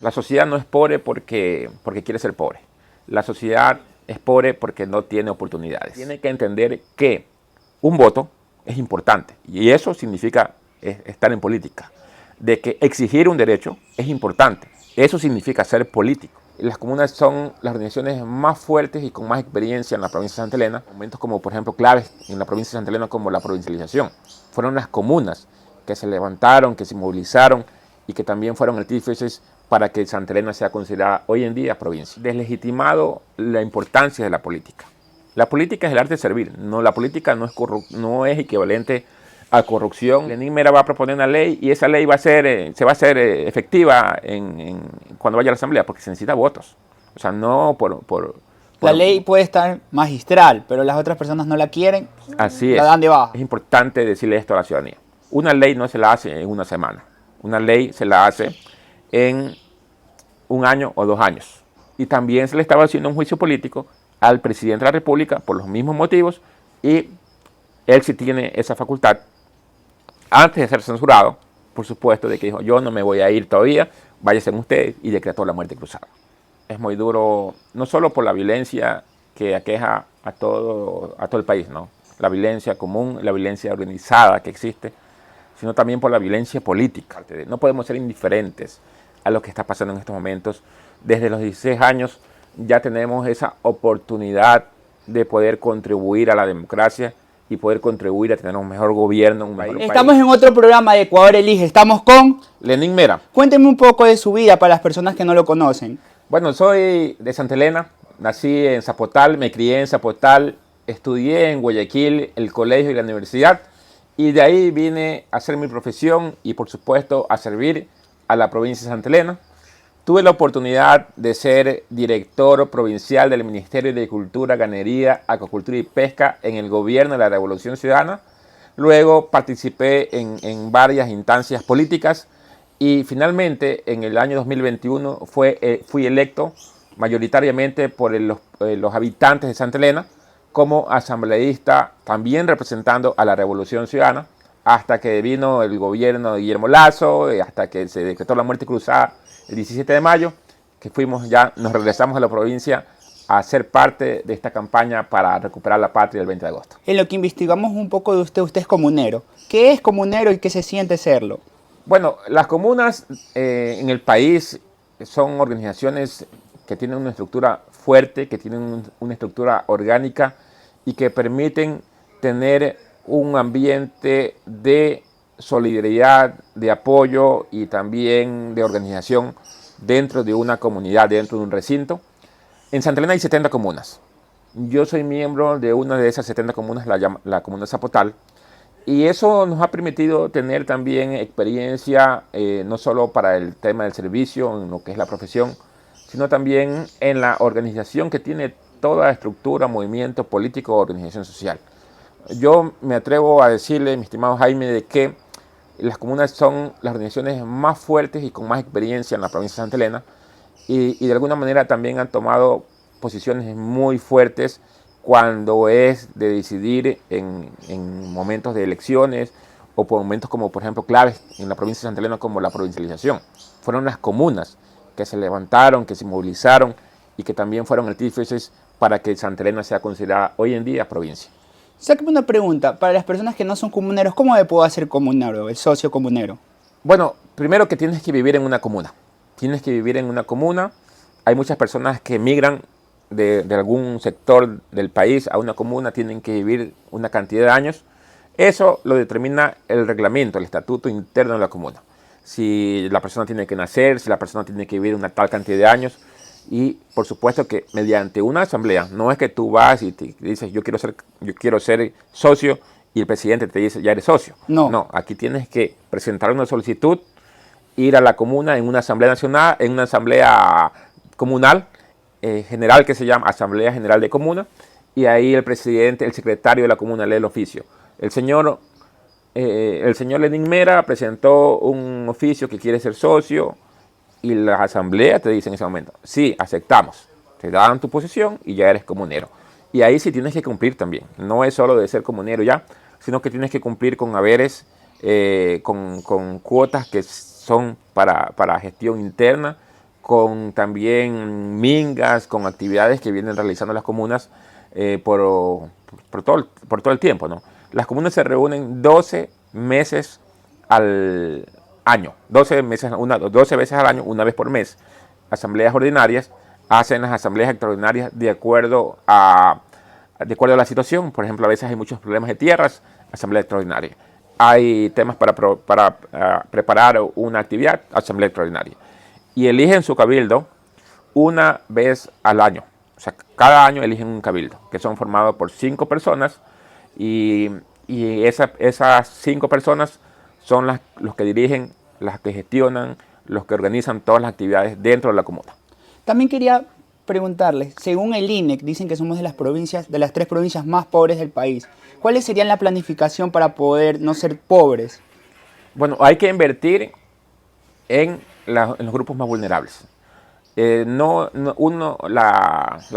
La sociedad no es pobre porque quiere ser pobre. La sociedad es pobre porque no tiene oportunidades. Tiene que entender que un voto es importante y eso significa estar en política. De que exigir un derecho es importante. Eso significa ser político. Las comunas son las organizaciones más fuertes y con más experiencia en la provincia de Santa Elena. Momentos como, por ejemplo, claves en la provincia de Santa Elena como la provincialización. Fueron las comunas que se levantaron, que se movilizaron y que también fueron artífices para que Santa Elena sea considerada hoy en día provincia. Deslegitimado la importancia de la política. La política es el arte de servir. No, la política no es equivalente a corrupción. Lenín Mera va a proponer una ley y esa ley se va a hacer efectiva cuando vaya a la asamblea porque se necesita votos. O sea, no la ley puede estar magistral, pero las otras personas no la quieren. Así la dan de baja. Es importante decirle esto a la ciudadanía. Una ley no se la hace en una semana. Una ley se la hace en 1 año o 2 años. Y también se le estaba haciendo un juicio político al presidente de la República por los mismos motivos y él sí tiene esa facultad antes de ser censurado, por supuesto, de que dijo yo no me voy a ir todavía, váyanse ustedes, y decretó la muerte cruzada. Es muy duro, no solo por la violencia que aqueja a todo el país, ¿no? La violencia común, la violencia organizada que existe, sino también por la violencia política. No podemos ser indiferentes a lo que está pasando en estos momentos. Desde los 16 años ya tenemos esa oportunidad de poder contribuir a la democracia y poder contribuir a tener un mejor gobierno, un mejor país. Estamos en otro programa de Ecuador Elige. Estamos con Lenín Mera. Cuénteme un poco de su vida para las personas que no lo conocen. Bueno, soy de Santa Elena, nací en Zapotal, me crié en Zapotal, estudié en Guayaquil, el colegio y la universidad, y de ahí vine a hacer mi profesión y por supuesto a servir a la provincia de Santa Elena. Tuve la oportunidad de ser director provincial del Ministerio de Agricultura, Ganadería, Acuacultura y Pesca en el gobierno de la Revolución Ciudadana. Luego participé en varias instancias políticas y finalmente en el año 2021 fui electo mayoritariamente por los habitantes de Santa Elena como asambleísta, también representando a la Revolución Ciudadana, hasta que vino el gobierno de Guillermo Lasso, hasta que se decretó la muerte cruzada el 17 de mayo, que nos regresamos a la provincia a ser parte de esta campaña para recuperar la patria el 20 de agosto. En lo que investigamos un poco de usted es comunero. ¿Qué es comunero y qué se siente serlo? Bueno, las comunas en el país son organizaciones que tienen una estructura fuerte, que tienen una estructura orgánica y que permiten tener un ambiente de solidaridad, de apoyo y también de organización dentro de una comunidad, dentro de un recinto. En Santa Elena hay 70 comunas. Yo soy miembro de una de esas 70 comunas, la comuna Zapotal, y eso nos ha permitido tener también experiencia no solo para el tema del servicio, en lo que es la profesión, sino también en la organización que tiene toda estructura, movimiento político o organización social. Yo me atrevo a decirle, mi estimado Jaime, de que las comunas son las organizaciones más fuertes y con más experiencia en la provincia de Santa Elena y de alguna manera también han tomado posiciones muy fuertes cuando es de decidir en momentos de elecciones o por momentos como por ejemplo claves en la provincia de Santa Elena como la provincialización. Fueron las comunas que se levantaron, que se movilizaron y que también fueron artífices para que Santa Elena sea considerada hoy en día provincia. Sáqueme una pregunta, para las personas que no son comuneros, ¿cómo me puedo hacer comunero, el socio comunero? Bueno, primero que tienes que vivir en una comuna. Tienes que vivir en una comuna. Hay muchas personas que migran de algún sector del país a una comuna, tienen que vivir una cantidad de años. Eso lo determina el reglamento, el estatuto interno de la comuna. Si la persona tiene que nacer, si la persona tiene que vivir una tal cantidad de años. Y por supuesto que mediante una asamblea, no es que tú vas y te dices yo quiero ser socio y el presidente te dice ya eres socio. No, aquí tienes que presentar una solicitud, ir a la comuna en una asamblea nacional, en una asamblea comunal general que se llama Asamblea General de Comuna, y ahí el presidente, el secretario de la comuna lee el oficio. El señor Lenín Mera presentó un oficio que quiere ser socio y la asamblea te dice en ese momento, sí, aceptamos, te dan tu posición y ya eres comunero. Y ahí sí tienes que cumplir también, no es solo de ser comunero ya, sino que tienes que cumplir con haberes, con cuotas que son para gestión interna con también mingas, con actividades que vienen realizando las comunas por todo el tiempo, ¿no? Las comunas se reúnen 12 meses al año, 12 veces al año, una vez por mes. Asambleas ordinarias, hacen las asambleas extraordinarias de acuerdo a la situación. Por ejemplo, a veces hay muchos problemas de tierras, asamblea extraordinaria. Hay temas para preparar una actividad, asamblea extraordinaria. Y eligen su cabildo una vez al año. O sea, cada año eligen un cabildo, que son formados por 5 personas y esas 5 personas son los que dirigen, las que gestionan, los que organizan todas las actividades dentro de la comuna. También quería preguntarles, según el INEC, dicen que somos de las 3 provincias más pobres del país. ¿Cuáles serían la planificación para poder no ser pobres? Bueno, hay que invertir en los grupos más vulnerables. La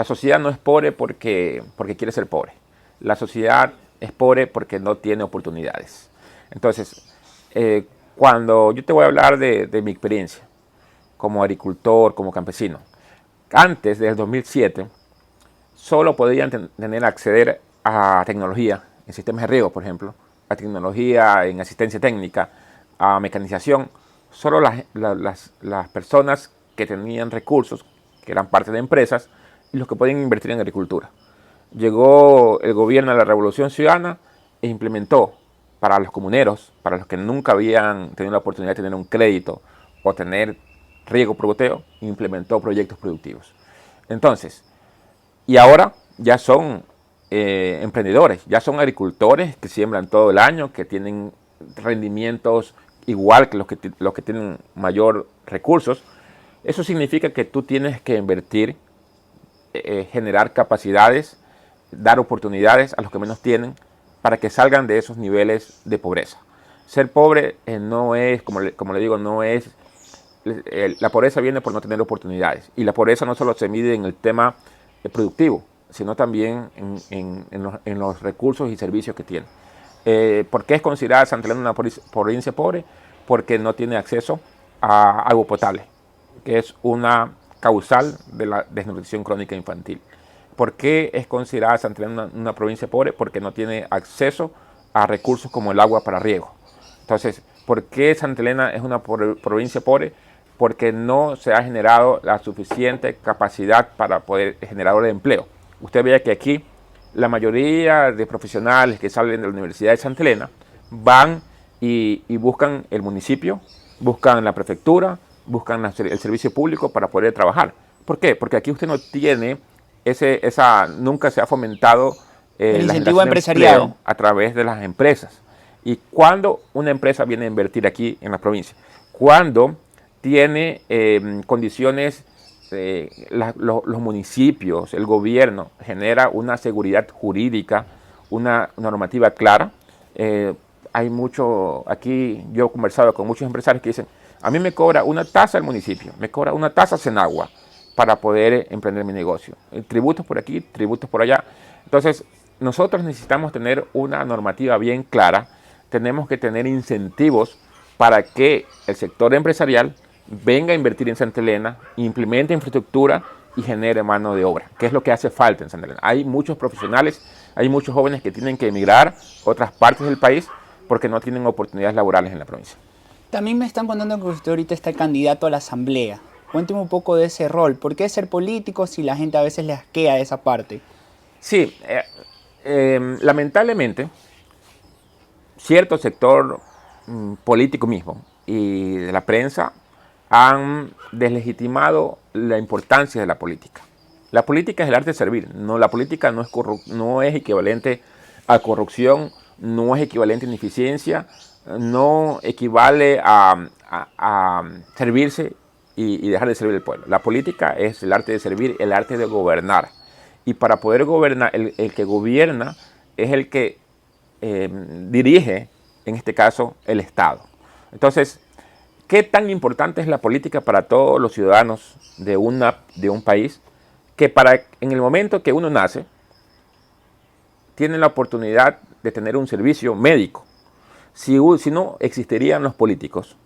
sociedad no es pobre porque quiere ser pobre. La sociedad es pobre porque no tiene oportunidades. Entonces, cuando yo te voy a hablar de mi experiencia como agricultor, como campesino, antes del 2007, solo podían acceder a tecnología en sistemas de riego, por ejemplo, a tecnología en asistencia técnica, a mecanización, solo las personas que tenían recursos, que eran parte de empresas, y los que podían invertir en agricultura. Llegó el gobierno de la Revolución Ciudadana e implementó para los comuneros, para los que nunca habían tenido la oportunidad de tener un crédito o tener riego por goteo, implementó proyectos productivos. Entonces, y ahora ya son emprendedores, ya son agricultores que siembran todo el año, que tienen rendimientos igual que los que tienen mayor recursos. Eso significa que tú tienes que invertir, generar capacidades, dar oportunidades a los que menos tienen para que salgan de esos niveles de pobreza. Ser pobre no es, como le digo, no es... la pobreza viene por no tener oportunidades. Y la pobreza no solo se mide en el tema productivo, sino también en los recursos y servicios que tiene. ¿Por qué es considerada Santa Elena una provincia pobre? Porque no tiene acceso a agua potable, que es una causal de la desnutrición crónica infantil. ¿Por qué es considerada Santa Elena una provincia pobre? Porque no tiene acceso a recursos como el agua para riego. Entonces, ¿por qué Santa Elena es una provincia pobre? Porque no se ha generado la suficiente capacidad para poder generar de empleo. Usted vea que aquí la mayoría de profesionales que salen de la Universidad de Santa Elena van y buscan el municipio, buscan la prefectura, buscan el servicio público para poder trabajar. ¿Por qué? Porque aquí usted no tiene nunca se ha fomentado el la incentivo generación de empresarial empleo a través de las empresas. Y cuando una empresa viene a invertir aquí en la provincia, cuando tiene condiciones, los municipios, el gobierno genera una seguridad jurídica, una normativa clara. Hay mucho, aquí yo he conversado con muchos empresarios que dicen, a mí me cobra una tasa el municipio, me cobra una tasa Senagua para poder emprender mi negocio. Tributos por aquí, tributos por allá. Entonces, nosotros necesitamos tener una normativa bien clara, tenemos que tener incentivos para que el sector empresarial venga a invertir en Santa Elena, implemente infraestructura y genere mano de obra, que es lo que hace falta en Santa Elena. Hay muchos profesionales, hay muchos jóvenes que tienen que emigrar a otras partes del país porque no tienen oportunidades laborales en la provincia. También me están contando que usted ahorita está candidato a la asamblea. Cuénteme un poco de ese rol. ¿Por qué ser político si la gente a veces le asquea esa parte? Sí, lamentablemente, cierto sector político mismo y de la prensa han deslegitimado la importancia de la política. La política es el arte de servir. No, la política no es equivalente a corrupción, no es equivalente a ineficiencia, no equivale a servirse y dejar de servir al pueblo. La política es el arte de servir, el arte de gobernar. Y para poder gobernar, el que gobierna es el que dirige, en este caso, el Estado. Entonces, ¿qué tan importante es la política para todos los ciudadanos de un país? Que en el momento que uno nace, tiene la oportunidad de tener un servicio médico. Si no existirían los políticos,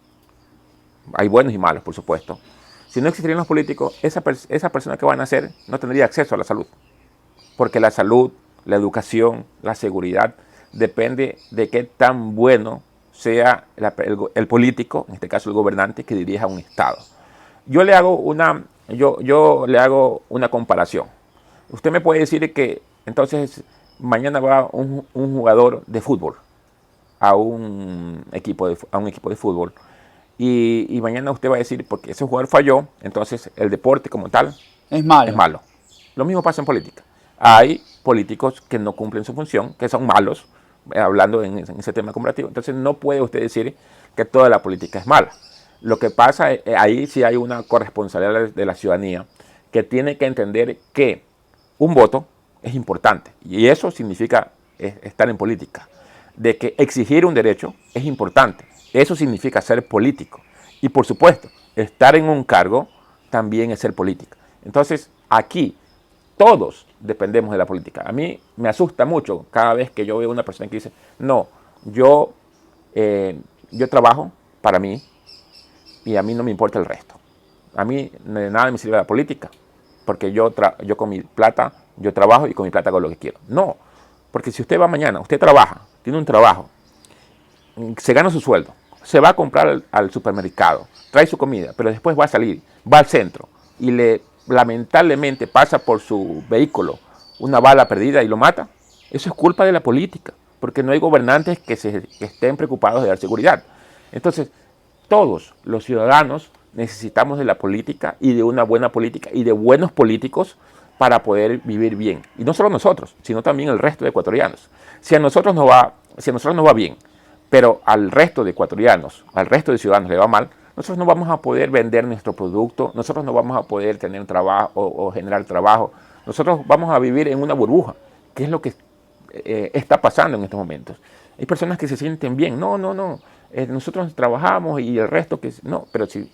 hay buenos y malos, por supuesto, Si no existirían los políticos, esa persona que van a nacer no tendría acceso a la salud. Porque la salud, la educación, la seguridad, depende de qué tan bueno sea el político, en este caso el gobernante, que dirija un Estado. Yo le hago una comparación. Usted me puede decir que entonces mañana va un jugador de fútbol a un equipo de fútbol y mañana usted va a decir, porque ese jugador falló, entonces el deporte como tal Es malo. es malo. Lo mismo pasa en política. Hay políticos que no cumplen su función, que son malos, hablando en ese tema comparativo. Entonces no puede usted decir que toda la política es mala. Lo que pasa, ahí sí hay una corresponsabilidad de la ciudadanía que tiene que entender que un voto es importante y eso significa estar en política. De que exigir un derecho es importante. Eso significa ser político. Y por supuesto, estar en un cargo también es ser política. Entonces, aquí todos dependemos de la política. A mí me asusta mucho cada vez que yo veo una persona que dice, no, yo trabajo para mí y a mí no me importa el resto. A mí de nada me sirve la política, porque yo con mi plata, yo trabajo y con mi plata hago lo que quiero. No, porque si usted va mañana, usted trabaja, tiene un trabajo, se gana su sueldo, se va a comprar al supermercado, trae su comida, pero después va a salir, va al centro y lamentablemente pasa por su vehículo una bala perdida y lo mata. Eso es culpa de la política, porque no hay gobernantes que estén preocupados de dar seguridad. Entonces, todos los ciudadanos necesitamos de la política y de una buena política y de buenos políticos para poder vivir bien. Y no solo nosotros, sino también el resto de ecuatorianos. Si a nosotros nos va bien, pero al resto de ecuatorianos, al resto de ciudadanos le va mal, nosotros no vamos a poder vender nuestro producto, nosotros no vamos a poder tener trabajo o generar trabajo, nosotros vamos a vivir en una burbuja, que es lo que está pasando en estos momentos. Hay personas que se sienten bien, no, nosotros trabajamos y el resto que no, pero si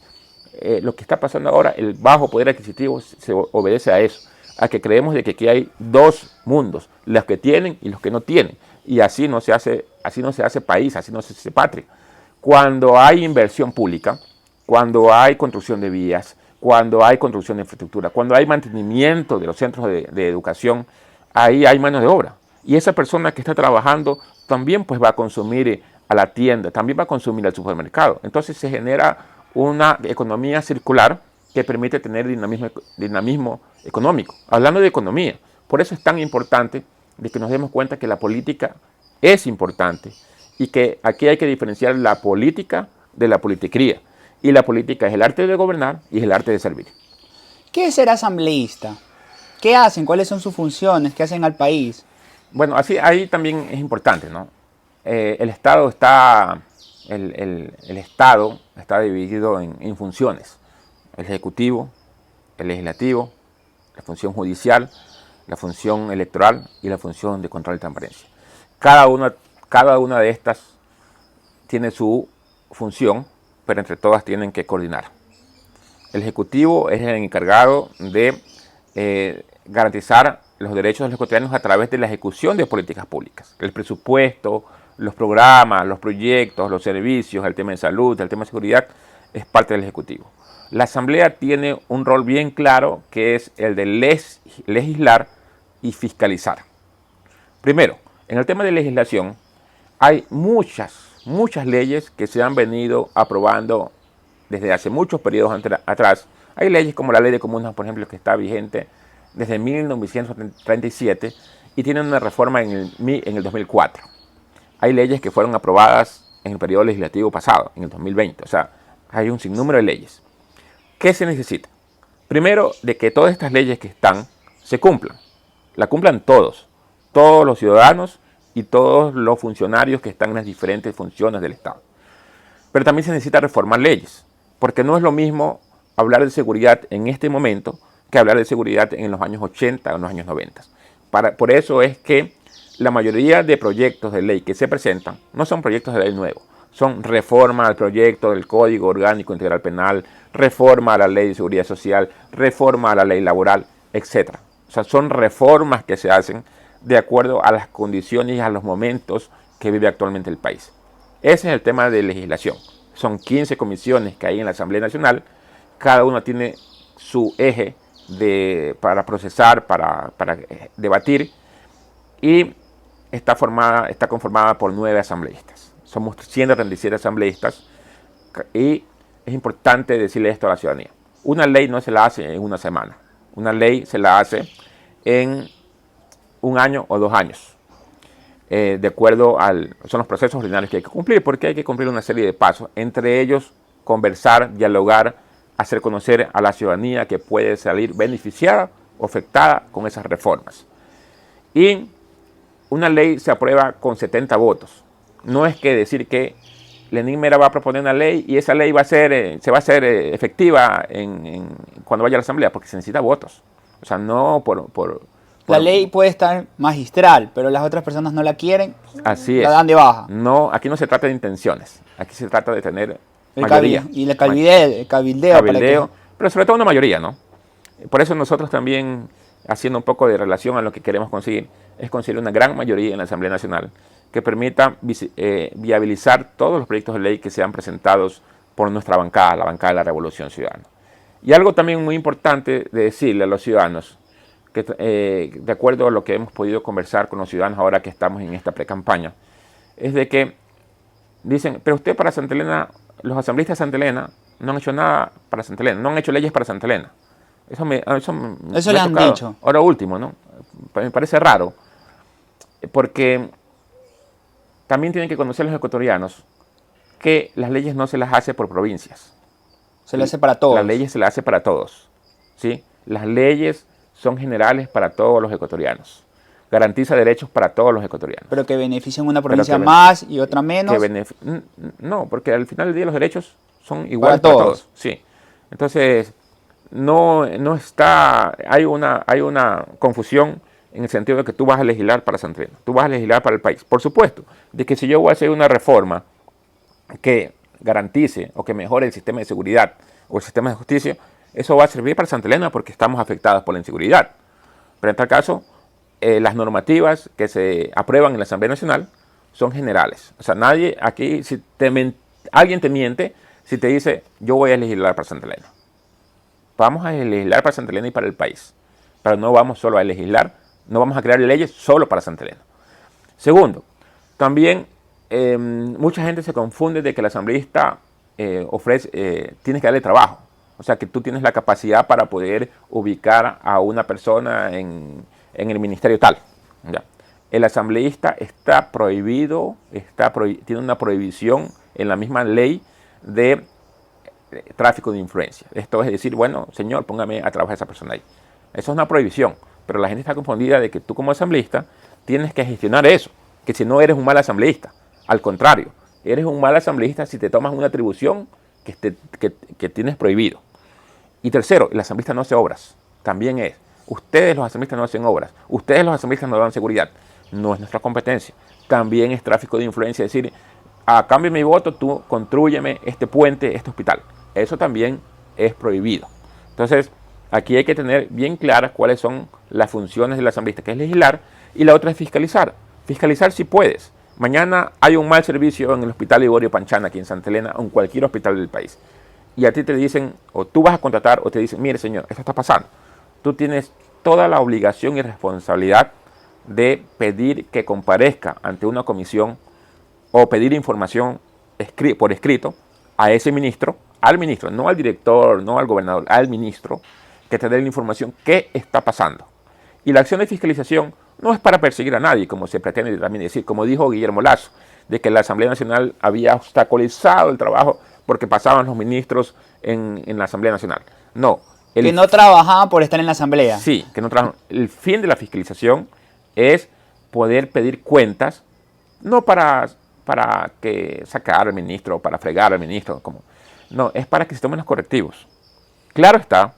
lo que está pasando ahora, el bajo poder adquisitivo se obedece a eso, a que creemos de que aquí hay dos mundos, los que tienen y los que no tienen, y así no se hace país, así no se hace patria. Cuando hay inversión pública, cuando hay construcción de vías, cuando hay construcción de infraestructura, cuando hay mantenimiento de los centros de educación, ahí hay mano de obra. Y esa persona que está trabajando también pues va a consumir a la tienda, también va a consumir al supermercado. Entonces se genera una economía circular que permite tener dinamismo económico. Hablando de economía, por eso es tan importante de que nos demos cuenta que la política es importante y que aquí hay que diferenciar la política de la politicría. Y la política es el arte de gobernar y es el arte de servir. ¿Qué es ser asambleísta? ¿Qué hacen? ¿Cuáles son sus funciones? ¿Qué hacen al país? Bueno, ahí también es importante, ¿no? El Estado está dividido en funciones. El Ejecutivo, el Legislativo, la función judicial, la función electoral y la función de control y transparencia. Cada una de estas tiene su función, pero entre todas tienen que coordinar. El Ejecutivo es el encargado de garantizar los derechos de los ecuatorianos a través de la ejecución de políticas públicas. El presupuesto, los programas, los proyectos, los servicios, el tema de salud, el tema de seguridad, es parte del Ejecutivo. La Asamblea tiene un rol bien claro que es el de legislar y fiscalizar. Primero, en el tema de legislación, hay muchas leyes que se han venido aprobando desde hace muchos periodos atrás. Hay leyes como la Ley de Comunas, por ejemplo, que está vigente desde 1937 y tienen una reforma en el 2004. Hay leyes que fueron aprobadas en el periodo legislativo pasado, en el 2020. O sea, hay un sinnúmero de leyes. ¿Qué se necesita? Primero, de que todas estas leyes que están se cumplan. La cumplan todos los ciudadanos y todos los funcionarios que están en las diferentes funciones del Estado. Pero también se necesita reformar leyes, porque no es lo mismo hablar de seguridad en este momento que hablar de seguridad en los años 80 o en los años 90. Por eso es que la mayoría de proyectos de ley que se presentan no son proyectos de ley nuevos, son reforma al proyecto del Código Orgánico Integral Penal, reforma a la Ley de Seguridad Social, reforma a la Ley Laboral, etc. O sea, son reformas que se hacen de acuerdo a las condiciones y a los momentos que vive actualmente el país. Ese es el tema de legislación. Son 15 comisiones que hay en la Asamblea Nacional. cada uno tiene su eje para procesar, para debatir, y está conformada por 9 asambleístas. Somos 137 asambleístas, y es importante decirle esto a la ciudadanía. Una ley no se la hace en una semana. Una ley se la hace en 1 año o 2 años. De acuerdo son los procesos ordinarios que hay que cumplir, porque hay que cumplir una serie de pasos. Entre ellos, conversar, dialogar, hacer conocer a la ciudadanía que puede salir beneficiada o afectada con esas reformas. Y una ley se aprueba con 70 votos. No es que decir que Lenín Mera va a proponer una ley y esa ley se va a hacer efectiva cuando vaya a la asamblea, porque se necesita votos. O sea, no la ley puede estar magistral, pero las otras personas no la quieren, así la es. dan de baja. No, aquí no se trata de intenciones, aquí se trata de tener mayoría. Y el cabildeo. Pero sobre todo una mayoría, ¿no? Por eso nosotros también, haciendo un poco de relación a lo que queremos conseguir, es conseguir una gran mayoría en la Asamblea Nacional que permita viabilizar todos los proyectos de ley que sean presentados por nuestra bancada, la bancada de la Revolución Ciudadana. Y algo también muy importante de decirle a los ciudadanos, que de acuerdo a lo que hemos podido conversar con los ciudadanos ahora que estamos en esta pre-campaña, es de que dicen, pero usted para Santa Elena, los asambleístas de Santa Elena no han hecho nada para Santa Elena, no han hecho leyes para Santa Elena. Eso me le han dicho. Ahora último, ¿no? Me parece raro, porque también tienen que conocer los ecuatorianos que las leyes no se las hace por provincias. Se las hace para todos. Las leyes se las hace para todos, ¿sí? Las leyes son generales para todos los ecuatorianos. Garantiza derechos para todos los ecuatorianos. Pero que benefician una provincia más y otra menos. No, porque al final del día los derechos son iguales para todos. Sí. Entonces, no está, hay una confusión en el sentido de que tú vas a legislar para Santa Elena, tú vas a legislar para el país. Por supuesto, de que si yo voy a hacer una reforma que garantice o que mejore el sistema de seguridad o el sistema de justicia, eso va a servir para Santa Elena porque estamos afectados por la inseguridad. Pero en tal caso, las normativas que se aprueban en la Asamblea Nacional son generales. O sea, nadie aquí, alguien te miente si te dice, yo voy a legislar para Santa Elena. Vamos a legislar para Santa Elena y para el país. Pero no vamos solo a legislar, no vamos a crear leyes solo para Santa Elena. Segundo, también mucha gente se confunde de que el asambleísta tienes que darle trabajo. O sea, que tú tienes la capacidad para poder ubicar a una persona en el ministerio tal. ¿Ya? El asambleísta está prohibido, tiene una prohibición en la misma ley de tráfico de influencia. Esto es decir, bueno, señor, póngame a trabajar a esa persona ahí. Eso es una prohibición, pero la gente está confundida de que tú como asambleísta tienes que gestionar eso, que si no eres un mal asambleísta. Al contrario, eres un mal asambleísta si te tomas una atribución que tienes prohibido. Y tercero, el asambleísta no hace obras. También es. Ustedes los asambleístas no hacen obras. Ustedes los asambleístas no dan seguridad. No es nuestra competencia. También es tráfico de influencia. Es decir, a cambio de mi voto, tú contrúyeme este puente, este hospital. Eso también es prohibido. Entonces, aquí hay que tener bien claras cuáles son las funciones del asambleísta, que es legislar, y la otra es fiscalizar. Fiscalizar si puedes. Mañana hay un mal servicio en el hospital Liborio Panchana, aquí en Santa Elena, o en cualquier hospital del país. Y a ti te dicen, o tú vas a contratar, o te dicen, mire señor, esto está pasando. Tú tienes toda la obligación y responsabilidad de pedir que comparezca ante una comisión o pedir información por escrito a ese ministro, al ministro, no al director, no al gobernador, al ministro, que te dé la información qué está pasando. Y la acción de fiscalización no es para perseguir a nadie, como se pretende también decir, como dijo Guillermo Lasso, de que la Asamblea Nacional había obstaculizado el trabajo porque pasaban los ministros en la Asamblea Nacional. No. Que no trabajaban por estar en la Asamblea. Sí, que no trabajaban. El fin de la fiscalización es poder pedir cuentas, no para que sacar al ministro o para fregar al ministro. No, es para que se tomen los correctivos. Claro está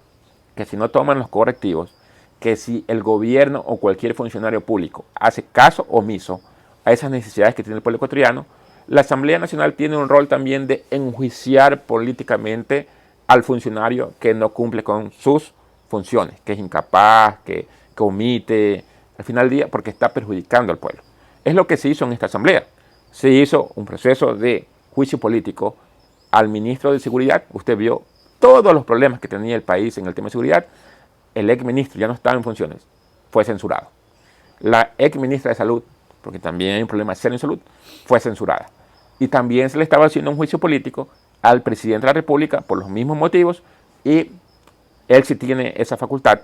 que si no toman los correctivos, que si el gobierno o cualquier funcionario público hace caso omiso a esas necesidades que tiene el pueblo ecuatoriano, la Asamblea Nacional tiene un rol también de enjuiciar políticamente al funcionario que no cumple con sus funciones, que es incapaz, que omite, al final del día, porque está perjudicando al pueblo. Es lo que se hizo en esta Asamblea. Se hizo un proceso de juicio político al ministro de Seguridad. Usted vio todos los problemas que tenía el país en el tema de seguridad, el ex ministro, ya no estaba en funciones, fue censurado. La ex ministra de Salud, porque también hay un problema serio en salud, fue censurada. Y también se le estaba haciendo un juicio político al presidente de la República por los mismos motivos, y él sí tiene esa facultad,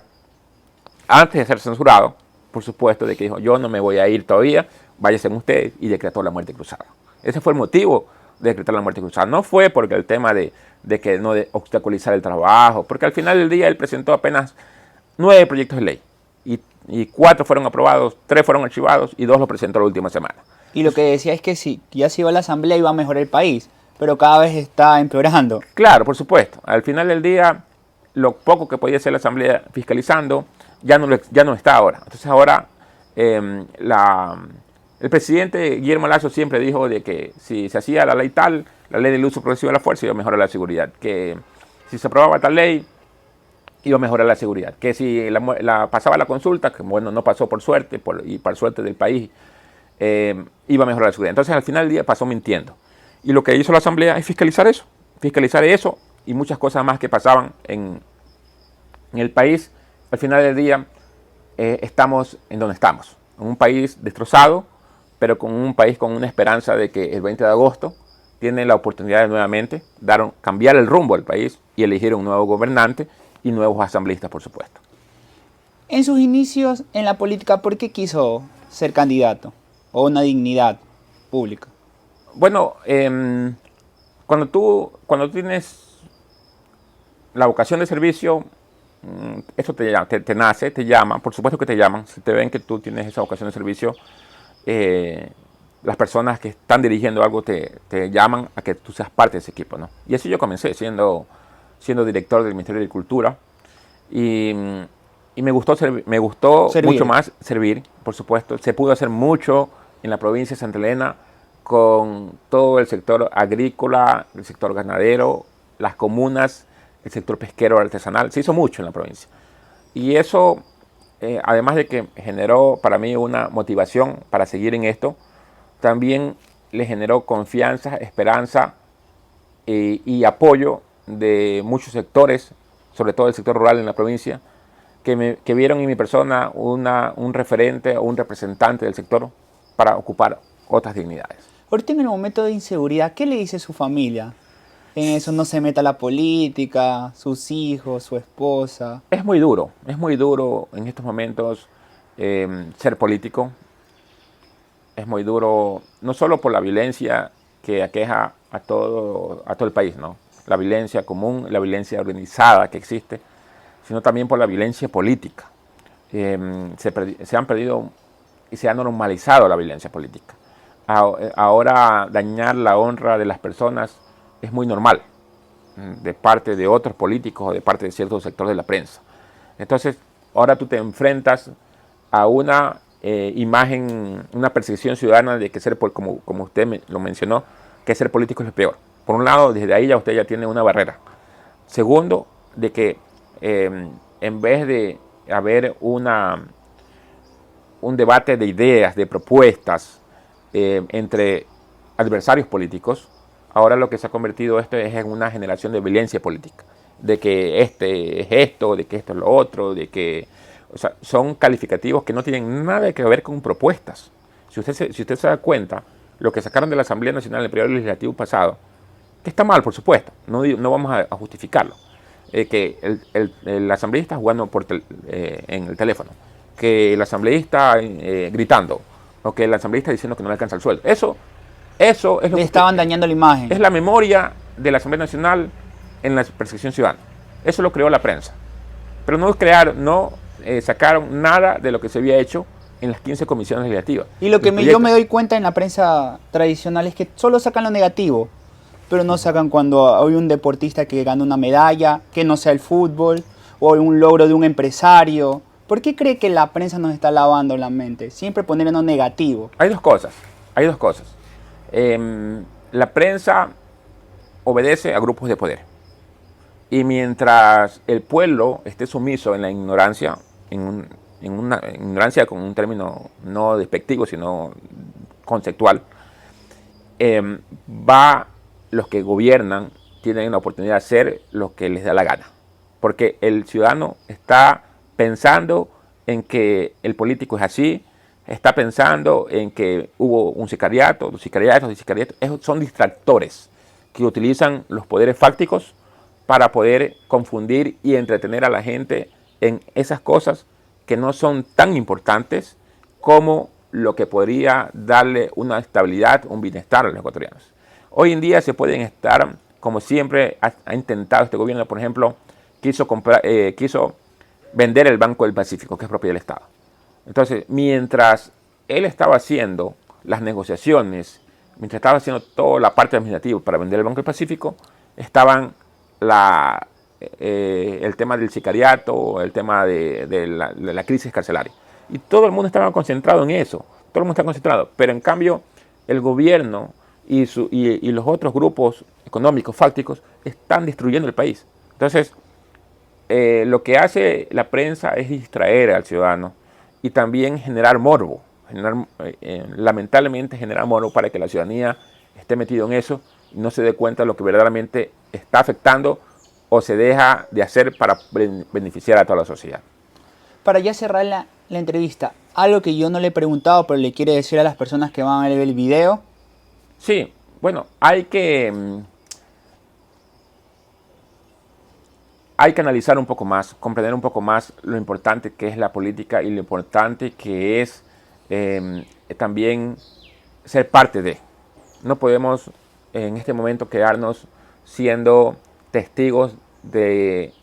antes de ser censurado, por supuesto, de que dijo, yo no me voy a ir todavía, váyanse ustedes, y decretó la muerte cruzada. Ese fue el motivo de decretar la muerte cruzada. No fue porque el tema de que no de obstaculizar el trabajo, porque al final del día él presentó apenas 9 proyectos de ley, y 4 fueron aprobados, 3 fueron archivados, y 2 los presentó la última semana. Y lo que decía es que si ya se iba a la asamblea iba a mejorar el país, pero cada vez está empeorando. Claro, por supuesto. Al final del día, lo poco que podía hacer la asamblea fiscalizando, ya no está ahora. Entonces ahora el presidente Guillermo Lasso siempre dijo de que si se hacía la ley tal, la ley del uso progresivo de la fuerza, iba a mejorar la seguridad. Que si se aprobaba tal ley, iba a mejorar la seguridad. Que si pasaba la consulta, que bueno, no pasó por suerte, y por suerte del país, iba a mejorar la seguridad. Entonces al final del día pasó mintiendo. Y lo que hizo la asamblea es fiscalizar eso y muchas cosas más que pasaban en el país. Al final del día estamos en donde estamos, en un país destrozado, pero con un país con una esperanza de que el 20 de agosto tiene la oportunidad de nuevamente cambiar el rumbo del país y elegir un nuevo gobernante y nuevos asambleístas, por supuesto. En sus inicios en la política, ¿por qué quiso ser candidato o una dignidad pública? Bueno, cuando tienes la vocación de servicio, eso te nace, te llaman, por supuesto que te llaman. Si te ven que tú tienes esa vocación de servicio, las personas que están dirigiendo algo te llaman a que tú seas parte de ese equipo, ¿no? Y así yo comencé siendo director del Ministerio de Agricultura, y me gustó mucho más servir, por supuesto. Se pudo hacer mucho en la provincia de Santa Elena con todo el sector agrícola, el sector ganadero, las comunas, el sector pesquero artesanal. Se hizo mucho en la provincia. Y eso, además de que generó para mí una motivación para seguir en esto, también le generó confianza, esperanza y apoyo de muchos sectores, sobre todo el sector rural en la provincia, que vieron en mi persona un referente o un representante del sector para ocupar otras dignidades. Ahorita en el momento de inseguridad, ¿qué le dice su familia? En eso no se meta la política, sus hijos, su esposa. Es muy duro en estos momentos ser político. Es muy duro, no solo por la violencia que aqueja a todo el país, ¿no? La violencia común, la violencia organizada que existe, sino también por la violencia política. Se han perdido y se ha normalizado la violencia política. Ahora dañar la honra de las personas es muy normal, de parte de otros políticos o de parte de ciertos sectores de la prensa. Entonces, ahora tú te enfrentas a una imagen, una percepción ciudadana de que como usted lo mencionó, que ser político es lo peor. Por un lado, desde ahí ya usted ya tiene una barrera. Segundo, de que en vez de haber un debate de ideas, de propuestas entre adversarios políticos, ahora lo que se ha convertido esto es en una generación de violencia política, de que este es esto, de que esto es lo otro, de que, o sea, son calificativos que no tienen nada que ver con propuestas. Si usted se da cuenta, lo que sacaron de la Asamblea Nacional en el periodo legislativo pasado, que está mal, por supuesto, no vamos a justificarlo, que el asambleísta jugando en el teléfono, que el asambleísta gritando, o que el asambleísta diciendo que no le alcanza el sueldo. Eso es lo Le estaban dañando la imagen. Es la memoria de la Asamblea Nacional en la percepción ciudadana. Eso lo creó la prensa. Pero no sacaron nada de lo que se había hecho en las 15 comisiones legislativas. Y lo que yo me doy cuenta en la prensa tradicional es que solo sacan lo negativo, pero no sacan cuando hay un deportista que gana una medalla, que no sea el fútbol, o un logro de un empresario. ¿Por qué cree que la prensa nos está lavando la mente? Siempre poner en lo negativo. Hay dos cosas. La prensa obedece a grupos de poder. Y mientras el pueblo esté sumiso en la ignorancia, en una ignorancia con un término no despectivo, sino conceptual, los que gobiernan tienen la oportunidad de hacer lo que les da la gana. Porque el ciudadano está pensando en que el político es así, está pensando en que hubo un sicariato, los sicariatos. Esos son distractores que utilizan los poderes fácticos para poder confundir y entretener a la gente en esas cosas que no son tan importantes como lo que podría darle una estabilidad, un bienestar a los ecuatorianos. Hoy en día se pueden estar, como siempre ha intentado este gobierno, por ejemplo, quiso vender el Banco del Pacífico, que es propiedad del Estado. Entonces, mientras él estaba haciendo las negociaciones, mientras estaba haciendo toda la parte administrativa para vender el Banco del Pacífico, estaban el tema del sicariato, el tema de la crisis carcelaria. Y todo el mundo estaba concentrado en eso, todo el mundo está concentrado. Pero en cambio, el gobierno y los otros grupos económicos, fácticos, están destruyendo el país. Entonces, lo que hace la prensa es distraer al ciudadano y también generar morbo, lamentablemente generar morbo para que la ciudadanía esté metido en eso y no se dé cuenta de lo que verdaderamente está afectando o se deja de hacer para beneficiar a toda la sociedad. Para ya cerrar la entrevista, algo que yo no le he preguntado, pero le quiere decir a las personas que van a ver el video. Sí, bueno, hay que analizar un poco más, comprender un poco más lo importante que es la política y lo importante que es también ser parte de. No podemos en este momento quedarnos siendo testigos de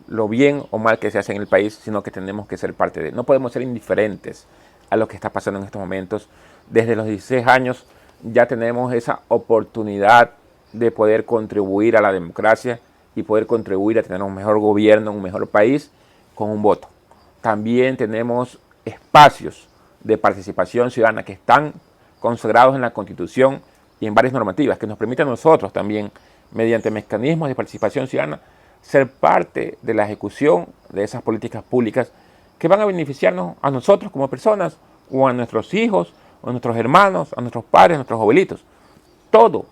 lo bien o mal que se hace en el país, sino que tenemos que ser parte de. No podemos ser indiferentes a lo que está pasando en estos momentos. Desde los 16 años ya tenemos esa oportunidad de poder contribuir a la democracia y poder contribuir a tener un mejor gobierno, un mejor país con un voto. También tenemos espacios de participación ciudadana que están consagrados en la Constitución y en varias normativas que nos permiten a nosotros también, mediante mecanismos de participación ciudadana, ser parte de la ejecución de esas políticas públicas que van a beneficiarnos a nosotros como personas, o a nuestros hijos, o a nuestros hermanos, a nuestros padres, a nuestros abuelitos. Todo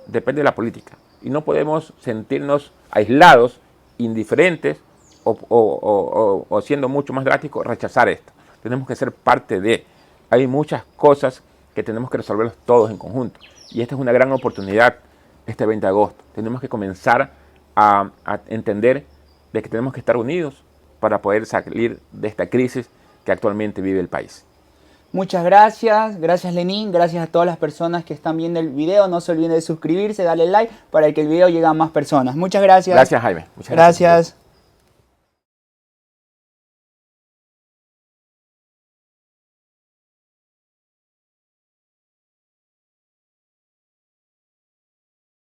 depende de la política. Y no podemos sentirnos aislados, indiferentes, o siendo mucho más drásticos, rechazar esto. Tenemos que ser parte de. Hay muchas cosas que tenemos que resolverlos todos en conjunto. Y esta es una gran oportunidad, este 20 de agosto. Tenemos que comenzar a entender de que tenemos que estar unidos para poder salir de esta crisis que actualmente vive el país. Muchas gracias, gracias Lenín, gracias a todas las personas que están viendo el video. No se olviden de suscribirse, darle like para que el video llegue a más personas. Muchas gracias. Gracias, Jaime. Muchas gracias.